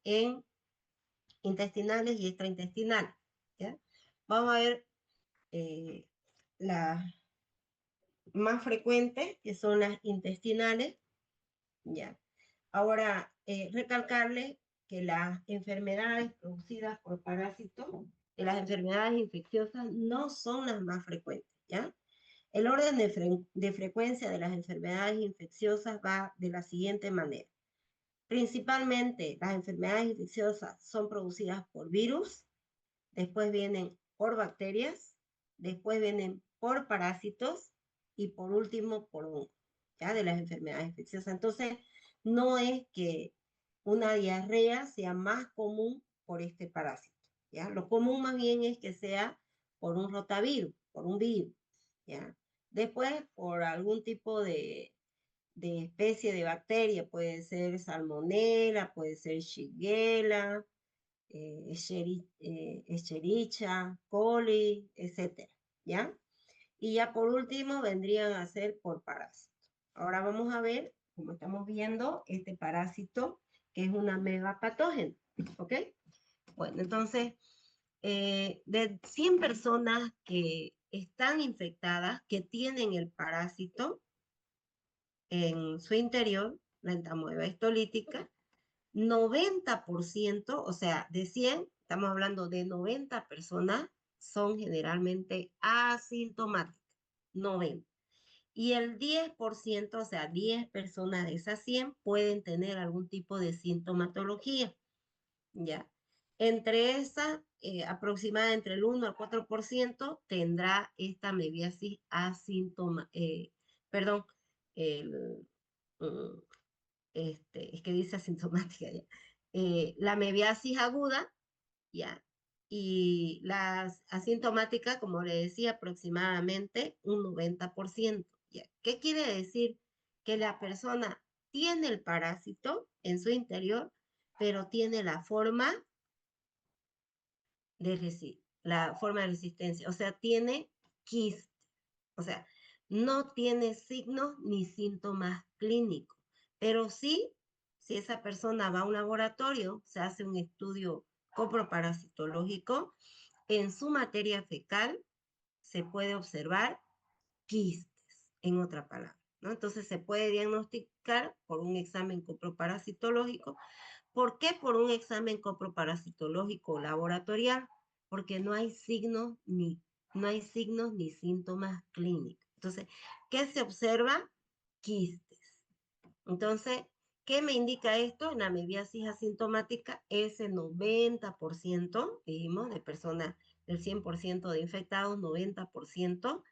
en intestinales y extraintestinales, ¿ya? Vamos a ver las más frecuentes, que son las intestinales, ¿ya? Ahora, recalcarles que las enfermedades producidas por parásitos, que las enfermedades infecciosas no son las más frecuentes, ¿ya? El orden de frecuencia de las enfermedades infecciosas va de la siguiente manera. Principalmente las enfermedades infecciosas son producidas por virus, después vienen por bacterias, después vienen por parásitos y por último por hongos, ¿ya? De las enfermedades infecciosas. Entonces, no es que una diarrea sea más común por este parásito, ¿ya? Lo común más bien es que sea por un rotavirus, por un virus, ¿ya? Después, por algún tipo de especie de bacteria, puede ser salmonella, puede ser shigella, Escherichia coli, etcétera, ¿ya? Y ya por último vendrían a ser por parásitos. Ahora vamos a ver, como estamos viendo, este parásito que es una megapatógena, ¿ok? Bueno, entonces, de 100 personas que están infectadas, que tienen el parásito en su interior, la entamoeba histolítica, 90%, o sea, de 100, estamos hablando de 90 personas, son generalmente asintomáticas, 90. Y el 10%, o sea, 10 personas de esas 100 pueden tener algún tipo de sintomatología, ¿ya? Entre esas, aproximadamente entre el 1 al 4% tendrá esta mebiasis perdón, el, mm, es que dice asintomática ya. La mebiasis aguda, ya, y las asintomáticas, como le decía, aproximadamente un 90%, ya. ¿Qué quiere decir? Que la persona tiene el parásito en su interior, pero tiene la forma de resistencia, o sea, tiene quiste, o sea, no tiene signos ni síntomas clínicos, pero sí, si esa persona va a un laboratorio, se hace un estudio coproparasitológico, en su materia fecal se puede observar quistes, en otra palabra, ¿no? Entonces se puede diagnosticar por un examen coproparasitológico. ¿Por qué por un examen coproparasitológico laboratorial? Porque no hay signos ni síntomas clínicos. Entonces, ¿qué se observa? Quistes. Entonces, ¿qué me indica esto? En la mebiasis asintomática, ese 90%, dijimos, de personas, del 100% de infectados, 90%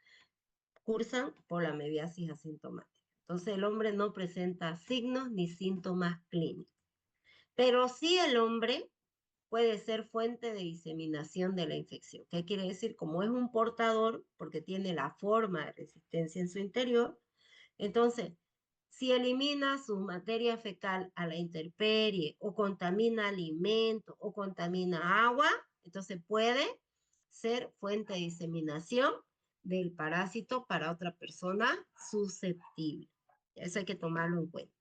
cursan por la mebiasis asintomática. Entonces, el hombre no presenta signos ni síntomas clínicos. Pero sí el hombre puede ser fuente de diseminación de la infección. ¿Qué quiere decir? Como es un portador, porque tiene la forma de resistencia en su interior, entonces, si elimina su materia fecal a la intemperie o contamina alimentos o contamina agua, entonces puede ser fuente de diseminación del parásito para otra persona susceptible. Eso hay que tomarlo en cuenta.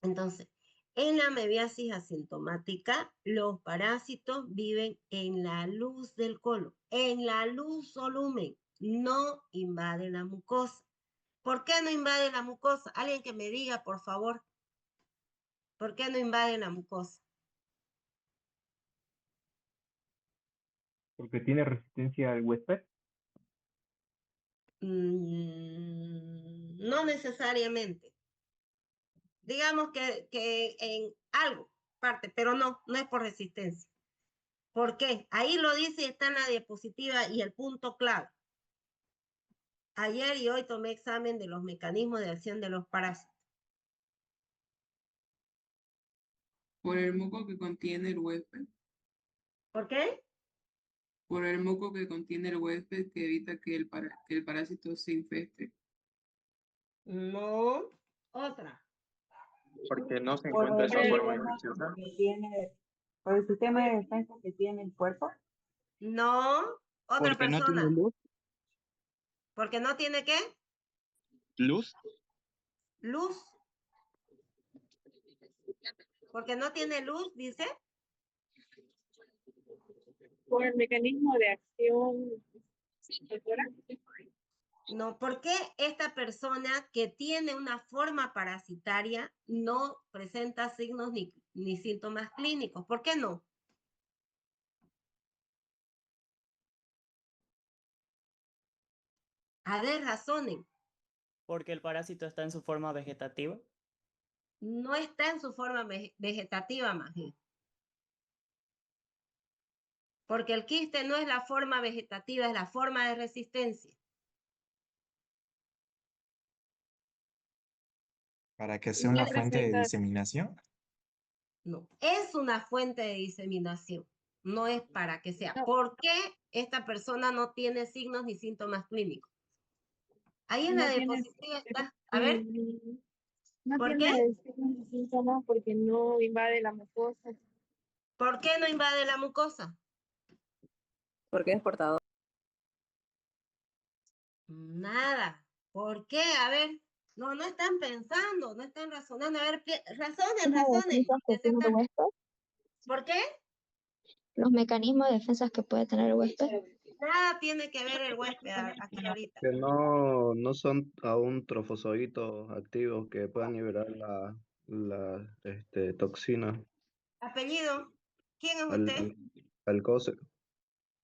Entonces, en la mebiasis asintomática, los parásitos viven en la luz del colon, en la luz solumen, no invaden la mucosa. ¿Por qué no invade la mucosa? Alguien que me diga, por favor, ¿por qué no invade la mucosa? Porque tiene resistencia al huésped. No necesariamente. Digamos que en algo, parte, pero no es por resistencia. ¿Por qué? Ahí lo dice y está en la diapositiva y el punto clave. Ayer y hoy tomé examen de los mecanismos de acción de los parásitos. Por el moco que contiene el huésped. ¿Por qué? Por el moco que contiene el huésped que evita que el parásito se infeste. No, otra. Porque no se Por encuentra el esa forma sistema infecciosa. que tiene, por el sistema de defensa que tiene el cuerpo. No, otra Porque no tiene persona. luz. ¿Porque no tiene qué? Luz. Luz. Porque no tiene luz, dice. Por el mecanismo de acción, doctora. No, ¿por qué esta persona que tiene una forma parasitaria no presenta signos ni síntomas clínicos? ¿Por qué no? A ver, razonen. Porque el parásito está en su forma vegetativa. No está en su forma vegetativa, más bien. Porque el quiste no es la forma vegetativa, es la forma de resistencia. Para que sea ¿Y una qué fuente de presenta? diseminación. No, es una fuente de diseminación. No es para que sea. No. ¿Por qué esta persona no tiene signos ni síntomas clínicos? Ahí en la No tiene, diapositiva está. A ver, no ¿por tiene qué? signos y síntomas porque no invade la mucosa. ¿Por qué no invade la mucosa? Porque es portador. Nada. ¿Por qué? A ver, no están pensando, no están razonando. A ver, razonen. Que tiene el huésped, ¿Por qué? los mecanismos de defensa que puede tener el huésped. Nada tiene que ver el huésped aquí ahorita. Que no son aún trofozoitos activos que puedan liberar la toxina. Apellido, ¿quién es Al, usted? Alcócer.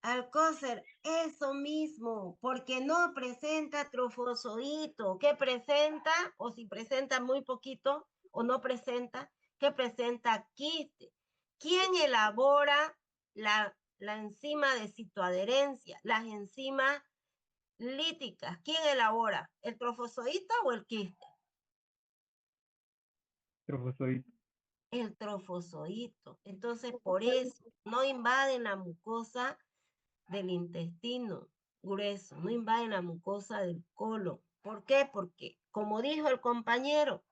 Alcócer, eso mismo, porque no presenta trofozoito. ¿Qué presenta? O si presenta muy poquito o no presenta, ¿qué presenta? Quiste. ¿Quién elabora la enzima de citoadherencia? Las enzimas líticas. ¿Quién elabora? ¿El trofozoito o el quiste? Trofozoito. El trofozoito. Entonces, por eso no invaden la mucosa del intestino grueso, no invaden la mucosa del colon. ¿Por qué? Porque, como dijo el compañero,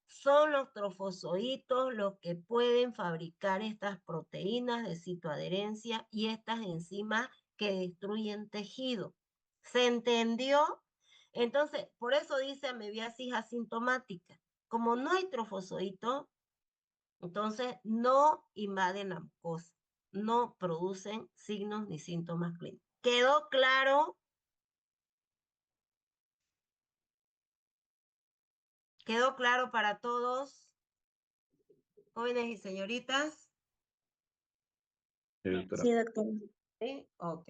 son los trofozoitos los que pueden fabricar estas proteínas de citoadherencia y estas enzimas que destruyen tejido. ¿Se entendió? Entonces, por eso dice amebiasis asintomática. Como no hay trofozoitos, entonces no invaden la mucosa, no producen signos ni síntomas clínicos. ¿Quedó claro? ¿Quedó claro para todos, jóvenes y señoritas? Sí, doctora. Sí, doctor. ¿Sí? Ok.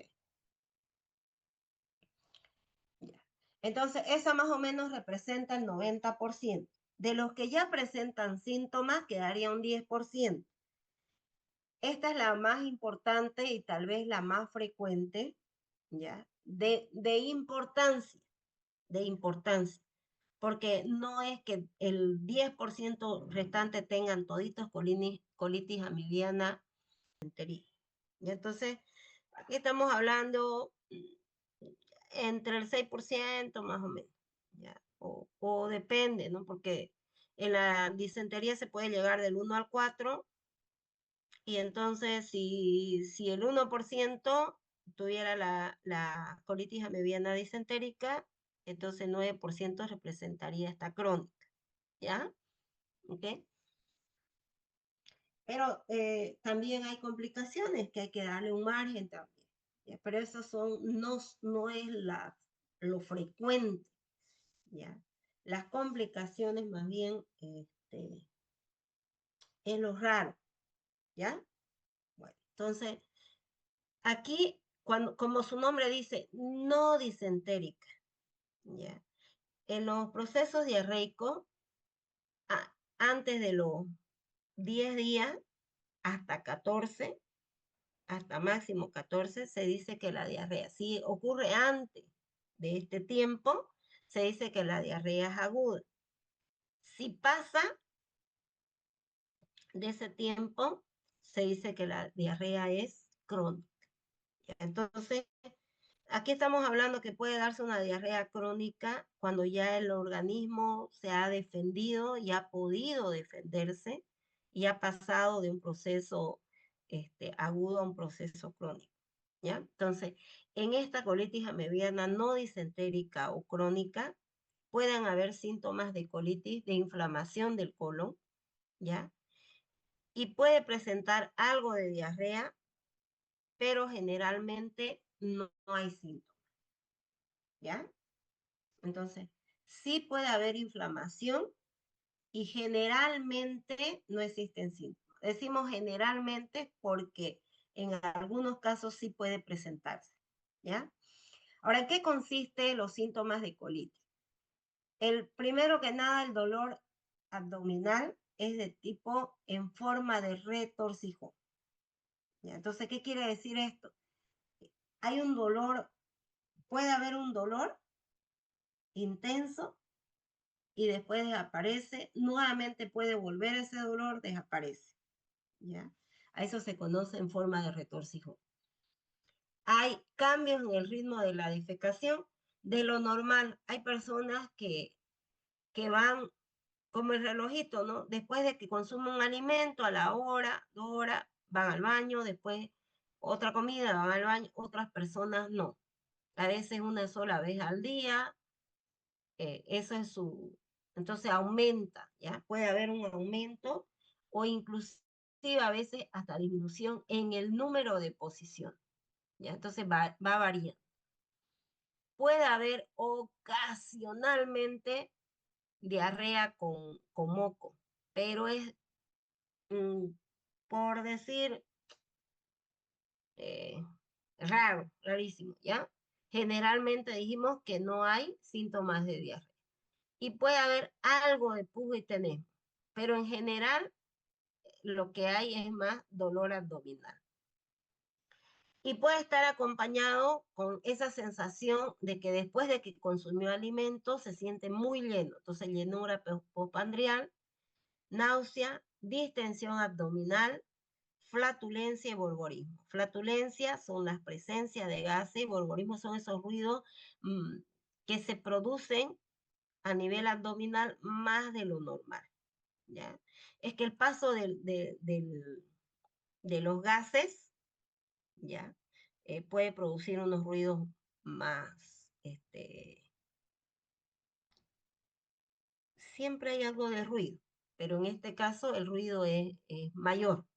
Ya. Entonces, esa más o menos representa el 90%. De los que ya presentan síntomas, quedaría un 10%. Esta es la más importante y tal vez la más frecuente, ¿ya? De importancia, porque no es que el 10% restante tengan toditos colitis amibiana enteritis. Y entonces, aquí estamos hablando entre el 6% más o menos, ¿ya? O depende, ¿no? Porque en la disentería se puede llegar del 1 al 4, y entonces si el 1% tuviera la colitis amibiana disentérica, entonces 9% representaría esta crónica, ¿ya? ¿Ok? Pero también hay complicaciones que hay que darle un margen también, ¿ya? Pero eso no es lo frecuente, ¿ya? Las complicaciones más bien es lo raro, ¿ya? Bueno, entonces, aquí, como su nombre dice, no disentérica, ¿ya? En los procesos diarreicos, antes de los 10 días hasta 14, hasta máximo 14, se dice que la diarrea, si ocurre antes de este tiempo, se dice que la diarrea es aguda. Si pasa de ese tiempo, se dice que la diarrea es crónica. Entonces, aquí estamos hablando que puede darse una diarrea crónica cuando ya el organismo se ha defendido y ha podido defenderse y ha pasado de un proceso agudo a un proceso crónico, ¿ya? Entonces, en esta colitis amibiana no disentérica o crónica, pueden haber síntomas de colitis, de inflamación del colon, ¿ya? y puede presentar algo de diarrea, pero generalmente no hay síntomas. ¿Ya? Entonces, sí puede haber inflamación y generalmente no existen síntomas. Decimos generalmente porque en algunos casos sí puede presentarse. ¿Ya? Ahora, ¿en qué consiste los síntomas de colitis? El primero que nada, el dolor abdominal es de tipo en forma de retorcijón. ¿Ya? Entonces, ¿qué quiere decir esto? Hay un dolor, puede haber un dolor intenso y después desaparece, nuevamente puede volver ese dolor, desaparece. ¿Ya? A eso se conoce en forma de retorcijón. Hay cambios en el ritmo de la defecación de lo normal. Hay personas que van como el relojito, ¿no? Después de que consumen un alimento, a la hora, 2 horas, van al baño, después otra comida, van al baño, otras personas no. A veces una sola vez al día, eso es su, entonces aumenta, ¿ya? Puede haber un aumento o inclusive a veces hasta disminución en el número de posición, ¿ya? Entonces va variando. Puede haber ocasionalmente diarrea con moco, pero es, por decir, rarísimo, ¿ya? Generalmente dijimos que no hay síntomas de diarrea. Y puede haber algo de pus y tenesmo, pero en general lo que hay es más dolor abdominal. Y puede estar acompañado con esa sensación de que después de que consumió alimentos se siente muy lleno, entonces llenura postprandial, náusea, distensión abdominal, flatulencia y borborismo. Flatulencia son las presencias de gases, borborismo son esos ruidos que se producen a nivel abdominal más de lo normal. ¿Ya? Es que el paso de los gases, ¿ya? Puede producir unos ruidos más, siempre hay algo de ruido, pero en este caso el ruido es mayor,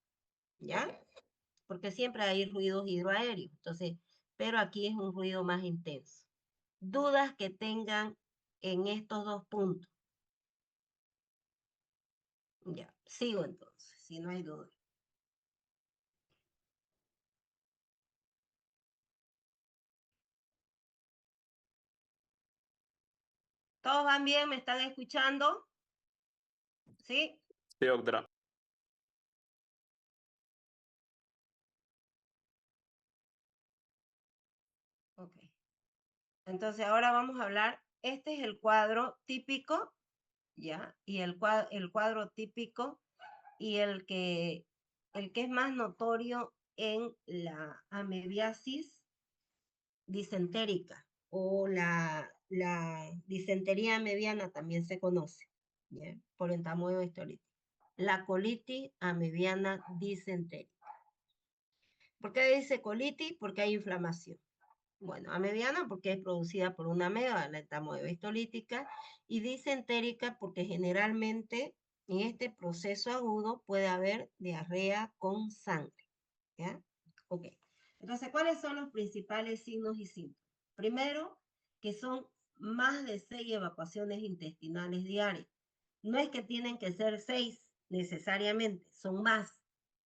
¿ya? Porque siempre hay ruidos hidroaéreos, entonces, pero aquí es un ruido más intenso. Dudas que tengan en estos dos puntos. Ya, sigo entonces, si no hay duda. ¿Todos van bien? ¿Me están escuchando? ¿Sí? Sí, doctora. Ok. Entonces ahora vamos a hablar, este es el cuadro típico, ¿ya? Y el cuadro típico y el que es más notorio en la amebiasis disentérica o la disentería amebiana también se conoce, ¿ya? Por entamoeba histolítica. La colitis amebiana disentérica. ¿Por qué dice colitis? Porque hay inflamación. Bueno, amebiana porque es producida por una ameba, la entamoeba histolítica, y disentérica porque generalmente en este proceso agudo puede haber diarrea con sangre. ¿Ya? Ok. Entonces, ¿cuáles son los principales signos y síntomas? Primero, que son más de 6 evacuaciones intestinales diarias. No es que tienen que ser 6 necesariamente, son más,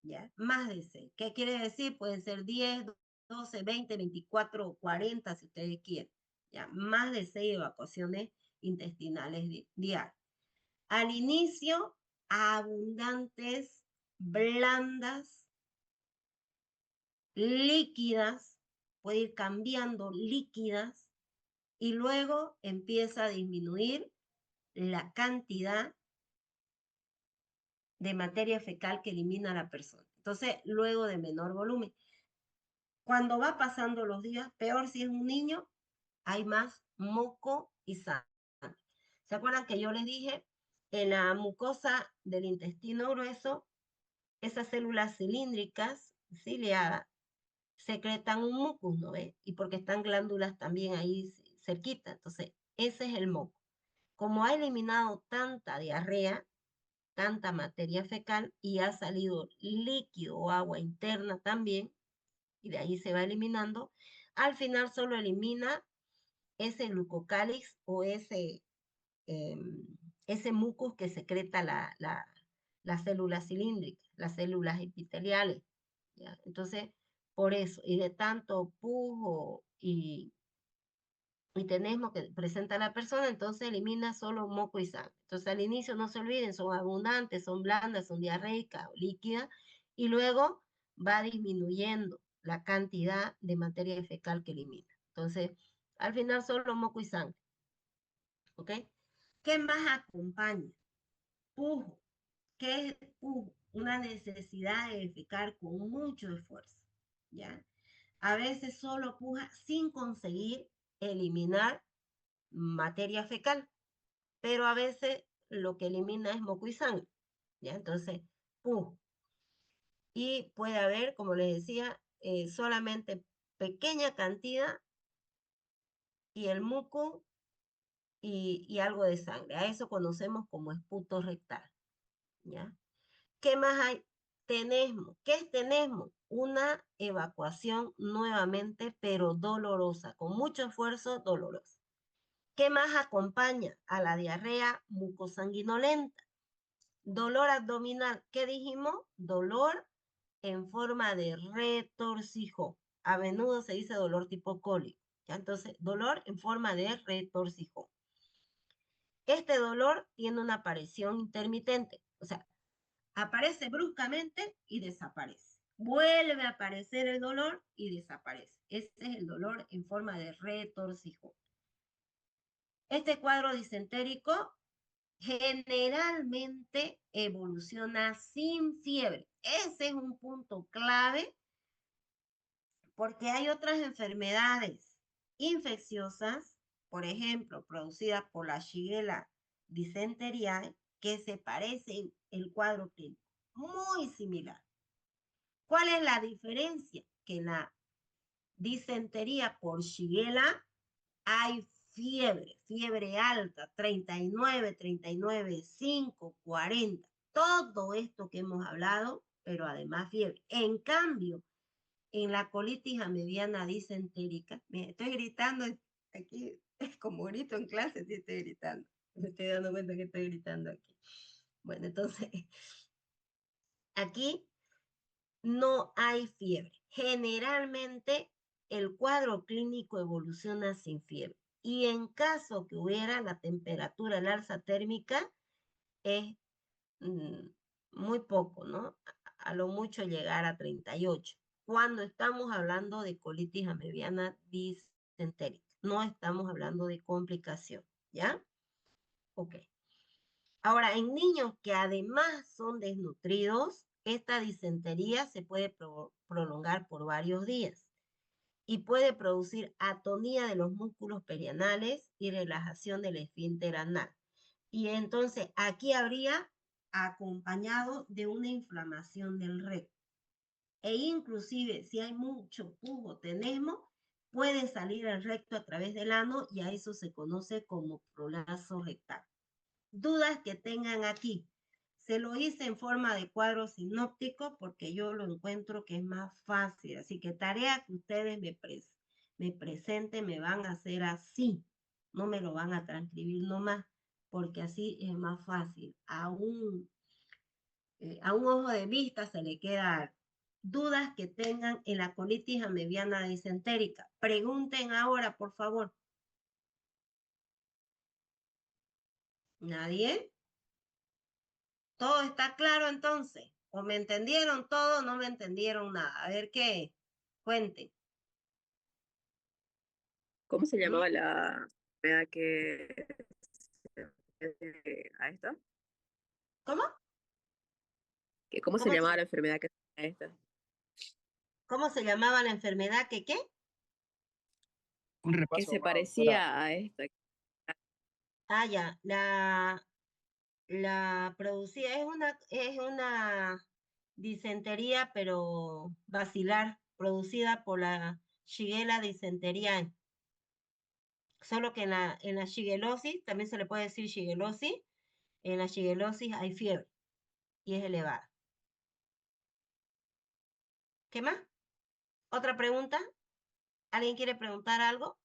¿ya? Más de 6. ¿Qué quiere decir? Pueden ser 10, 12, 20, 24 o 40 si ustedes quieren. ¿Ya? Más de 6 evacuaciones intestinales diarias. Al inicio, abundantes, blandas, líquidas, puede ir cambiando líquidas y luego empieza a disminuir la cantidad de materia fecal que elimina la persona. Entonces, luego de menor volumen. Cuando va pasando los días, peor si es un niño, hay más moco y sangre. ¿Se acuerdan que yo les dije? En la mucosa del intestino grueso, esas células cilíndricas, ciliadas, secretan un mucus, ¿no ve? Y porque están glándulas también ahí cerquita. Entonces, ese es el moco. Como ha eliminado tanta diarrea, tanta materia fecal y ha salido líquido o agua interna también, y de ahí se va eliminando, al final solo elimina ese glucocálix o ese mucus que secreta la célula cilíndrica, las células epiteliales, ¿ya? Entonces, por eso, y de tanto pus y tenesmo que presenta la persona, entonces elimina solo moco y sangre. Entonces, al inicio no se olviden, son abundantes, son blandas, son diarreicas o líquidas, y luego va disminuyendo la cantidad de materia fecal que elimina. Entonces, al final solo moco y sangre. ¿Ok? ¿Qué más acompaña? Pujo. ¿Qué es pujo? Una necesidad de defecar con mucho esfuerzo. ¿Ya? A veces solo puja sin conseguir eliminar materia fecal, pero a veces lo que elimina es moco y sangre. ¿Ya? Entonces, pujo. Y puede haber, como les decía, solamente pequeña cantidad y el muco y algo de sangre. A eso conocemos como esputo rectal. ¿Ya? ¿Qué más hay? Tenesmo. ¿Qué es tenesmo? Una evacuación nuevamente, pero dolorosa, con mucho esfuerzo, dolorosa. ¿Qué más acompaña a la diarrea mucosanguinolenta? Dolor abdominal. ¿Qué dijimos? Dolor en forma de retorcijón. A menudo se dice dolor tipo cólico. ¿Ya? Entonces, dolor en forma de retorcijón. Este dolor tiene una aparición intermitente, o sea, aparece bruscamente y desaparece. Vuelve a aparecer el dolor y desaparece. Este es el dolor en forma de retorcijón. Este cuadro disentérico generalmente evoluciona sin fiebre. Ese es un punto clave porque hay otras enfermedades infecciosas, por ejemplo, producidas por la Shigella dysenteriae, que se parecen el cuadro clínico, muy similar. ¿Cuál es la diferencia? Que en la disentería por Shigella hay fiebre alta, 39, 39, 5, 40, todo esto que hemos hablado, pero además fiebre. En cambio, en la colitis mediana disentérica, mira, estoy gritando aquí, es como grito en clase, sí estoy gritando. Me estoy dando cuenta que estoy gritando aquí. Bueno, entonces, aquí no hay fiebre. Generalmente, el cuadro clínico evoluciona sin fiebre. Y en caso que hubiera la temperatura, el alza térmica, es muy poco, ¿no? A lo mucho llegar a 38. Cuando estamos hablando de colitis mediana disentérica. No estamos hablando de complicación, ¿ya? Ok. Ahora, en niños que además son desnutridos, esta disentería se puede prolongar por varios días y puede producir atonía de los músculos perianales y relajación del esfínter anal. Y entonces aquí habría acompañado de una inflamación del recto. E inclusive si hay mucho pujo tenesmo, puede salir el recto a través del ano y a eso se conoce como prolazo rectal. Dudas que tengan aquí. Se lo hice en forma de cuadro sinóptico porque yo lo encuentro que es más fácil. Así que tarea que ustedes me presenten, me van a hacer así. No me lo van a transcribir nomás, porque así es más fácil. A un ojo de vista se le queda dudas que tengan en la colitis mediana disentérica. Pregunten ahora, por favor. ¿Nadie? ¿Todo está claro entonces? ¿O me entendieron todo o no me entendieron nada? A ver qué. Cuenten. ¿Cómo se llamaba la enfermedad que a esta? ¿Cómo? ¿Cómo se llamaba la enfermedad que a esta? ¿Cómo se llamaba la enfermedad que qué? Un Que repaso, se doctora. parecía a esta. Ah, ya. La producida es una disentería, pero bacilar, producida por la Shigella dysenteriae. Solo que en la shigellosis, también se le puede decir shigellosis, en la shigellosis hay fiebre. y es elevada. ¿Qué más? ¿Otra pregunta? ¿Alguien quiere preguntar algo?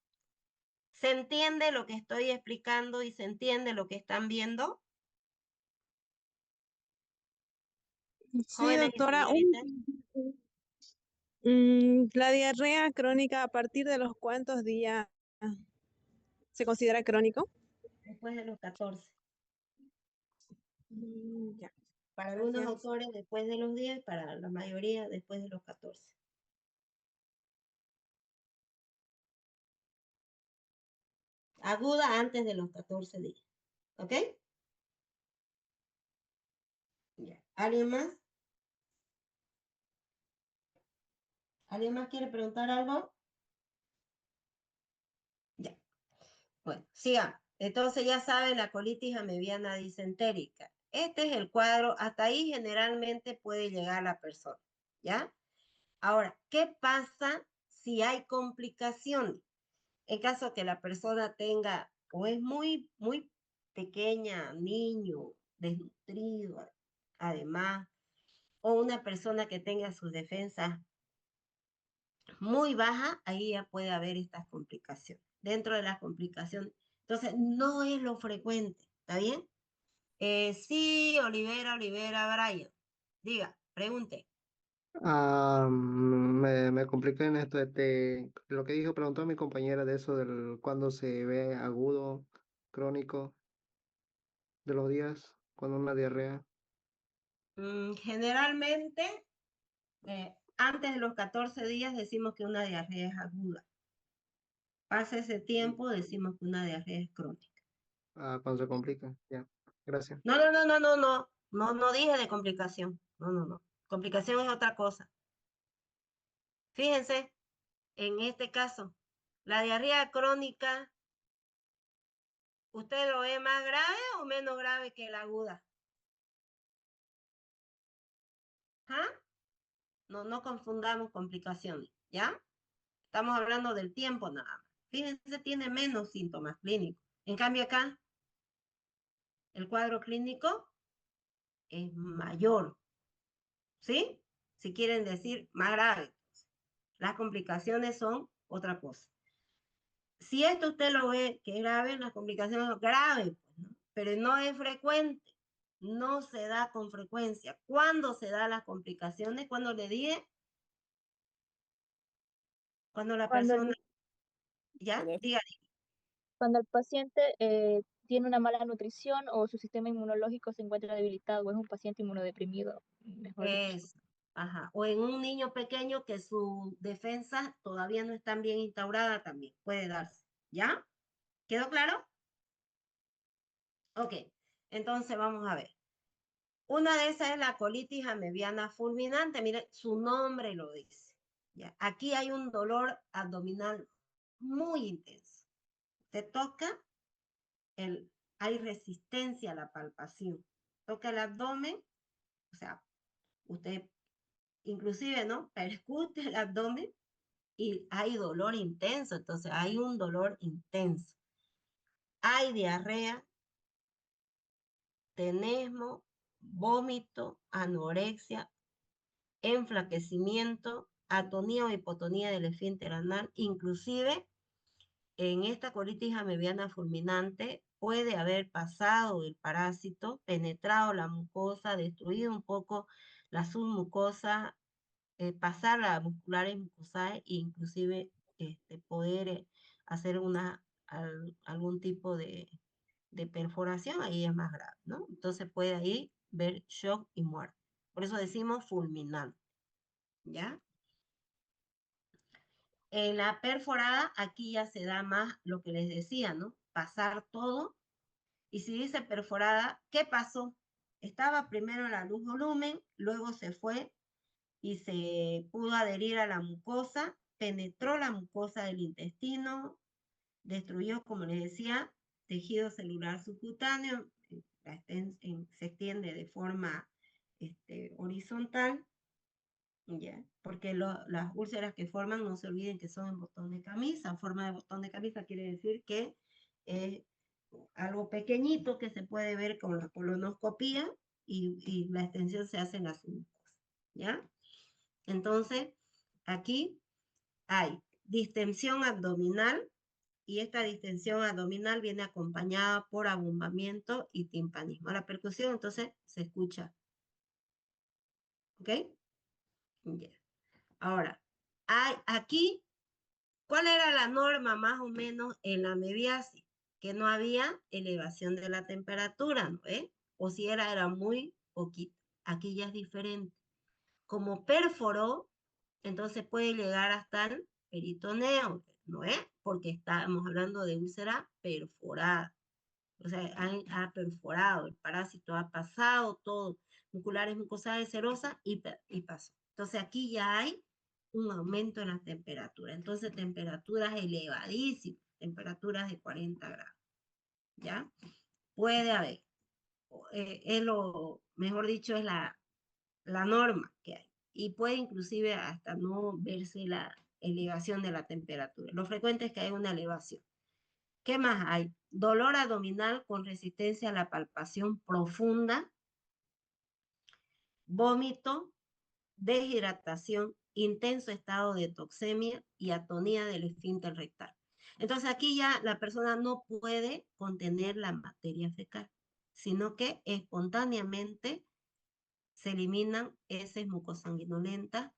¿Se entiende lo que estoy explicando y se entiende lo que están viendo? Sí, Jóvenes y doctora, señoritas. la diarrea crónica, ¿a partir de los cuántos días se considera crónico? Después de los 14. Ya. Para algunos Gracias. autores después de los 10, para la mayoría después de los 14. Aguda antes de los 14 días. ¿Ok? Ya. ¿Alguien más? ¿Alguien más quiere preguntar algo? Ya. Bueno, sigamos. Entonces ya saben la colitis amebiana disentérica. Este es el cuadro, hasta ahí generalmente puede llegar la persona, ¿ya? Ahora, ¿qué pasa si hay complicaciones? En caso que la persona tenga o es muy pequeña, niño, desnutrido, además, o una persona que tenga sus defensas muy bajas, ahí ya puede haber estas complicaciones. Dentro de las complicaciones. Entonces, no es lo frecuente, ¿está bien? Sí, Olivera, Brian. Diga, pregunte. Me compliqué en esto, lo que dijo, preguntó mi compañera de eso del cuando se ve agudo, crónico, de los días, cuando una diarrea. Generalmente, antes de los 14 días decimos que una diarrea es aguda. Pasa ese tiempo, decimos que una diarrea es crónica. Cuando se complica, ya, gracias. No dije de complicación. No. Complicación es otra cosa. Fíjense, en este caso, la diarrea crónica, ¿usted lo ve más grave o menos grave que la aguda? ¿Ah? No confundamos complicaciones, ¿ya? Estamos hablando del tiempo nada más. Fíjense, tiene menos síntomas clínicos. En cambio acá, el cuadro clínico es mayor, ¿sí? Si quieren decir más grave. Las complicaciones son otra cosa. Si esto usted lo ve que es grave, las complicaciones son graves, pues, ¿no? Pero no es frecuente, no se da con frecuencia. ¿Cuándo se dan las complicaciones? Cuando le dije, cuando la persona, ¿ya? Diga. Cuando el paciente tiene una mala nutrición o su sistema inmunológico se encuentra debilitado o es un paciente inmunodeprimido, mejor dicho. Ajá. O en un niño pequeño que sus defensas todavía no están bien instauradas también puede darse. ¿Ya? ¿Quedó claro? Ok. Entonces vamos a ver. Una de esas es la colitis amebiana fulminante. Mire, su nombre lo dice. ¿Ya? Aquí hay un dolor abdominal muy intenso. Te toca, hay resistencia a la palpación. Toca el abdomen, o sea, usted inclusive, ¿no? Percute el abdomen y hay dolor intenso, entonces hay un dolor intenso. Hay diarrea, tenesmo, vómito, anorexia, enflaquecimiento, atonía o hipotonía del esfínter anal, inclusive en esta colitis amebiana fulminante puede haber pasado el parásito, penetrado la mucosa, destruido un poco la submucosa, pasar a musculares mucosales e inclusive poder hacer algún tipo de perforación, ahí es más grave, ¿no? Entonces puede ahí ver shock y muerte. Por eso decimos fulminante, ¿ya? En la perforada, aquí ya se da más lo que les decía, ¿no? Pasar todo. Y si dice perforada, ¿qué pasó? Estaba primero la luz volumen, luego se fue y se pudo adherir a la mucosa, penetró la mucosa del intestino, destruyó, como les decía, tejido celular subcutáneo, se extiende de forma horizontal, ¿ya? Porque las úlceras que forman, no se olviden que son en botón de camisa. Forma de botón de camisa quiere decir que es algo pequeñito que se puede ver con la colonoscopía y la extensión se hace en las mucosas, ¿ya? Entonces, aquí hay distensión abdominal y esta distensión abdominal viene acompañada por abombamiento y timpanismo. La percusión, entonces, se escucha. ¿Ok? Ya. Ahora, aquí, ¿cuál era la norma más o menos en la mebiasis? Que no había elevación de la temperatura, ¿no? O si era muy poquito. Aquí ya es diferente. Como perforó, entonces puede llegar hasta el peritoneo, ¿no es? Porque estamos hablando de úlcera perforada. O sea, ha perforado, el parásito ha pasado todo, muculares, mucosales, serosa y pasó. Entonces aquí ya hay un aumento en la temperatura. Entonces temperaturas elevadísimas, temperaturas de 40 grados. ¿Ya? Puede haber. Es lo, mejor dicho, es la norma que hay. Y puede inclusive hasta no verse la elevación de la temperatura. Lo frecuente es que hay una elevación. ¿Qué más hay? Dolor abdominal con resistencia a la palpación profunda, vómito, deshidratación, intenso estado de toxemia y atonía del esfínter rectal. Entonces aquí ya la persona no puede contener la materia fecal, sino que espontáneamente se eliminan heces mucosanguinolentas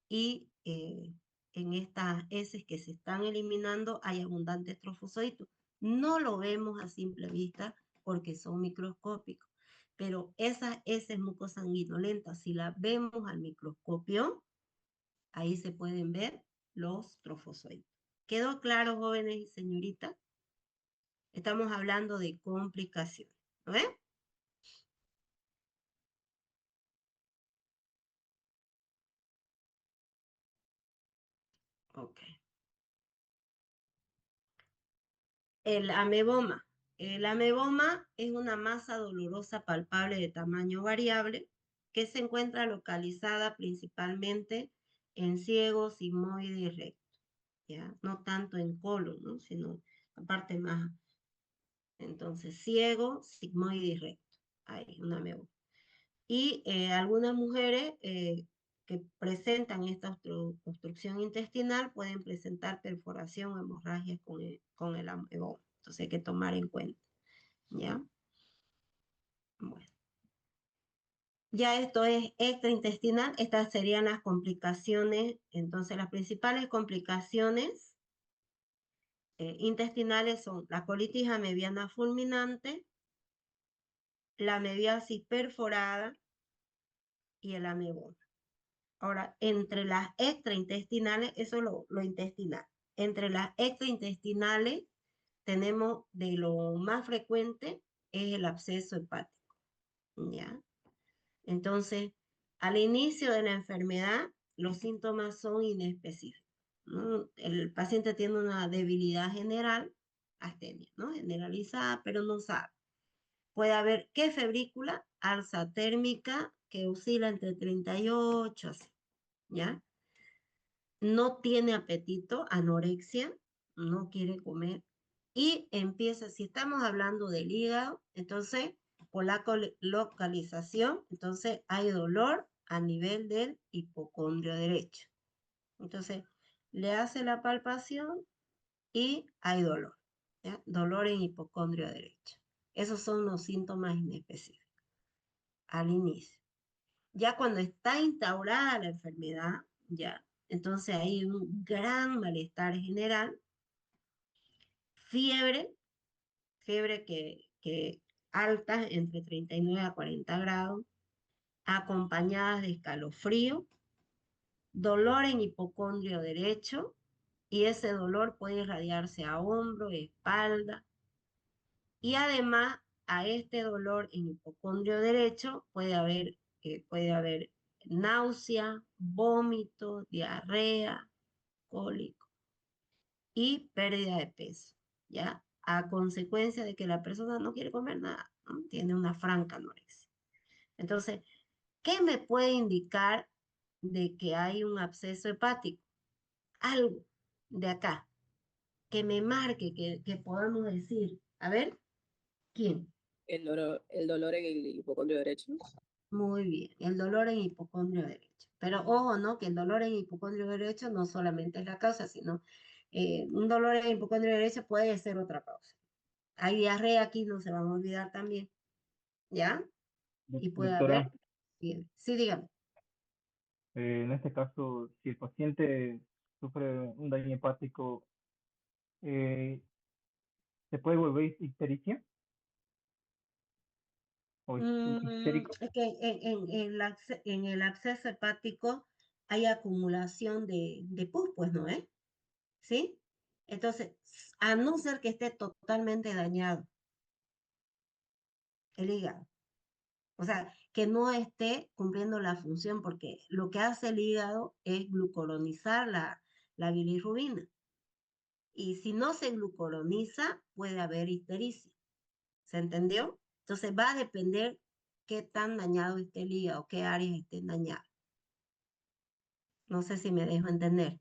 y en estas heces que se están eliminando hay abundantes trofozoitos. No lo vemos a simple vista porque son microscópicos, pero esas heces mucosanguinolentas, si las vemos al microscopio, ahí se pueden ver los trofozoitos. ¿Quedó claro, jóvenes y señoritas? Estamos hablando de complicaciones, ¿no ven? Ok. El ameboma. El ameboma es una masa dolorosa palpable de tamaño variable que se encuentra localizada principalmente en ciego, sigmoide y recto, ¿ya? No tanto en colon, ¿no? Sino la parte más. Entonces, ciego, sigmoide y recto. Hay una ameboma. Y algunas mujeres que presentan esta obstrucción intestinal pueden presentar perforación o hemorragias con el ameboma. Entonces hay que tomar en cuenta, ¿ya? Bueno. Ya esto es extraintestinal, estas serían las complicaciones. Entonces las principales complicaciones intestinales son la colitis amebiana fulminante, la amebiasis perforada y el ameboma. Ahora, entre las extraintestinales, eso es lo intestinal. Entre las extraintestinales tenemos de lo más frecuente es el absceso hepático, ¿ya? Entonces, al inicio de la enfermedad, los síntomas son inespecíficos, ¿no? El paciente tiene una debilidad general, astenia, ¿no? Generalizada, pero no sabe. Puede haber, ¿qué febrícula? Alza térmica que oscila entre 38, así, ¿ya? No tiene apetito, anorexia, no quiere comer y empieza, si estamos hablando del hígado, entonces por la localización, entonces hay dolor a nivel del hipocondrio derecho. Entonces le hace la palpación y hay dolor, ¿ya? Dolor en hipocondrio derecho. Esos son los síntomas inespecíficos al inicio. Ya cuando está instaurada la enfermedad, ya, entonces hay un gran malestar general, fiebre que alta entre 39 a 40 grados, acompañadas de escalofrío, dolor en hipocondrio derecho, y ese dolor puede irradiarse a hombro, espalda, y además a este dolor en hipocondrio derecho puede haber náusea, vómito, diarrea, cólico y pérdida de peso, ¿ya? A consecuencia de que la persona no quiere comer nada, ¿no? Tiene una franca anorexia. Entonces, ¿qué me puede indicar de que hay un absceso hepático? Algo de acá, que me marque, que podamos decir, a ver, ¿quién? El dolor en el hipocondrio derecho. Muy bien, el dolor en hipocondrio derecho. Pero ojo, ¿no? Que el dolor en hipocondrio derecho no solamente es la causa, sino un dolor en hipocondrio derecho puede ser otra causa. Hay diarrea aquí, no se van a olvidar también, ¿ya? Y puede haber Doctora, fiebre. Sí, dígame. en este caso, si el paciente sufre un daño hepático, eh, ¿se puede volver ictericia o histérico? Es que en el absceso hepático hay acumulación de pus, pues, ¿no es? ¿Sí? Entonces, a no ser que esté totalmente dañado el hígado, o sea, que no esté cumpliendo la función, porque lo que hace el hígado es glucuronizar la bilirrubina. Y si no se glucuroniza, puede haber ictericia. ¿Se entendió? Entonces va a depender qué tan dañado esté el hígado, qué áreas estén dañadas. No sé si me dejo entender.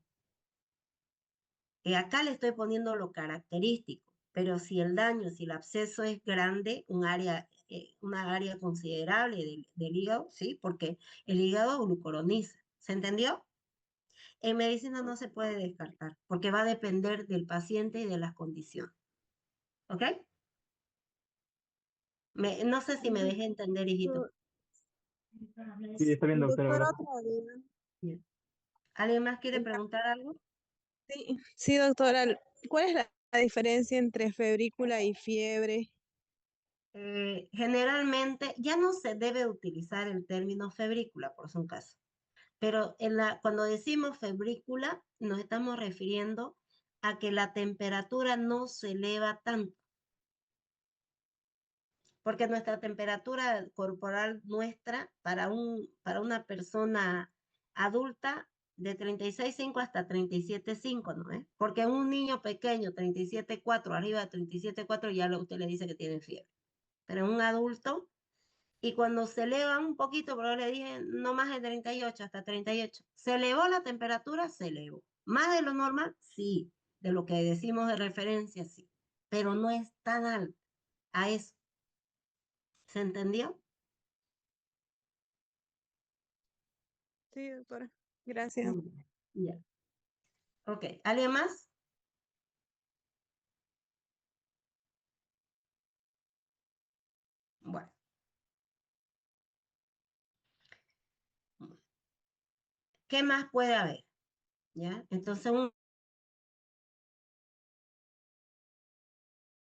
Y acá le estoy poniendo lo característico, pero si el daño, si el absceso es grande, una área considerable del hígado, ¿sí? Porque el hígado glucuroniza. ¿Se entendió? En medicina no se puede descartar, porque va a depender del paciente y de las condiciones. ¿Ok? No sé si me dejé entender, hijito. Sí, está bien, doctora, Doctora, gracias. otra duda. Bien. ¿Alguien más quiere preguntar algo? Sí, doctora, ¿cuál es la diferencia entre febrícula y fiebre? Generalmente ya no se debe utilizar el término febrícula por su caso, pero cuando decimos febrícula nos estamos refiriendo a que la temperatura no se eleva tanto, porque nuestra temperatura corporal nuestra para una persona adulta de 36,5 hasta 37,5, ¿no es? Porque un niño pequeño, 37,4, arriba de 37,4, ya usted le dice que tiene fiebre. Pero en un adulto, y cuando se eleva un poquito, pero le dije no más de 38, hasta 38, se elevó la temperatura, se elevó. Más de lo normal, sí, de lo que decimos de referencia, sí, pero no es tan alto a eso. ¿Se entendió? Sí, doctora. Gracias. Ya. Ok, ¿alguien más? Bueno. ¿Qué más puede haber? ¿Ya? Entonces,